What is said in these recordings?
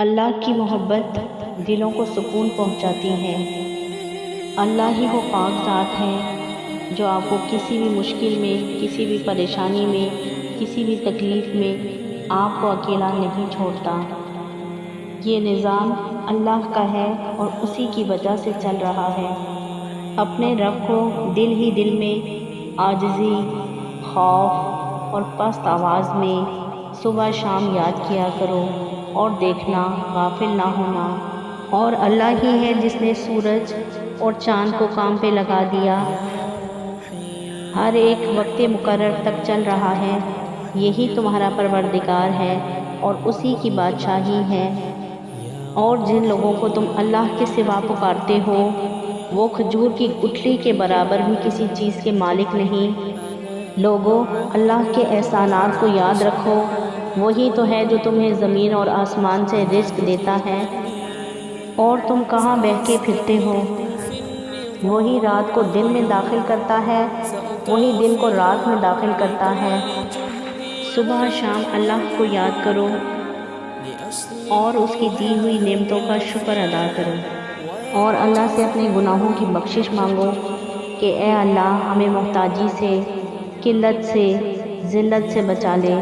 اللہ کی محبت دلوں کو سکون پہنچاتی ہے۔ اللہ ہی وہ پاک ذات ہے جو آپ کو کسی بھی مشکل میں، کسی بھی پریشانی میں، کسی بھی تکلیف میں آپ کو اکیلا نہیں چھوڑتا۔ یہ نظام اللہ کا ہے اور اسی کی وجہ سے چل رہا ہے۔ اپنے رب کو دل ہی دل میں عاجزی، خوف اور پست آواز میں صبح شام یاد کیا کرو اور دیکھنا، غافل نہ ہونا۔ اور اللہ ہی ہے جس نے سورج اور چاند کو کام پہ لگا دیا، ہر ایک وقت مقرر تک چل رہا ہے۔ یہی تمہارا پروردگار ہے اور اسی کی بادشاہی ہے۔ اور جن لوگوں کو تم اللہ کے سوا پکارتے ہو وہ کھجور کی گٹھلی کے برابر بھی کسی چیز کے مالک نہیں۔ لوگو، اللہ کے احسانات کو یاد رکھو۔ وہی تو ہے جو تمہیں زمین اور آسمان سے رزق دیتا ہے، اور تم کہاں بہکے پھرتے ہو؟ وہی رات کو دن میں داخل کرتا ہے، وہی دن کو رات میں داخل کرتا ہے۔ صبح شام اللہ کو یاد کرو اور اس کی دی ہوئی نعمتوں کا شکر ادا کرو، اور اللہ سے اپنے گناہوں کی بخشش مانگو کہ اے اللہ ہمیں محتاجی سے، قلت سے، ذلت سے بچا لے۔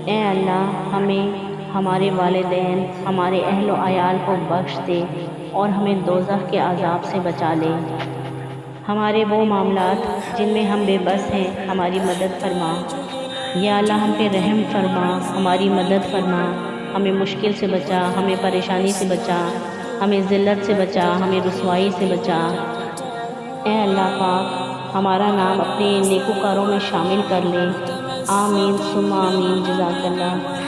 اے اللہ ہمیں، ہمارے والدین، ہمارے اہل و عیال کو بخش دے اور ہمیں دوزخ کے عذاب سے بچا لے۔ ہمارے وہ معاملات جن میں ہم بے بس ہیں ہماری مدد فرما۔ یا اللہ ہم پہ رحم فرما، ہماری مدد فرما، ہمیں مشکل سے بچا، ہمیں پریشانی سے بچا، ہمیں ذلت سے بچا، ہمیں رسوائی سے بچا۔ اے اللہ پاک ہمارا نام اپنے نیکوکاروں میں شامل کر لے۔ آمین ثم آمین۔ جزاک اللہ۔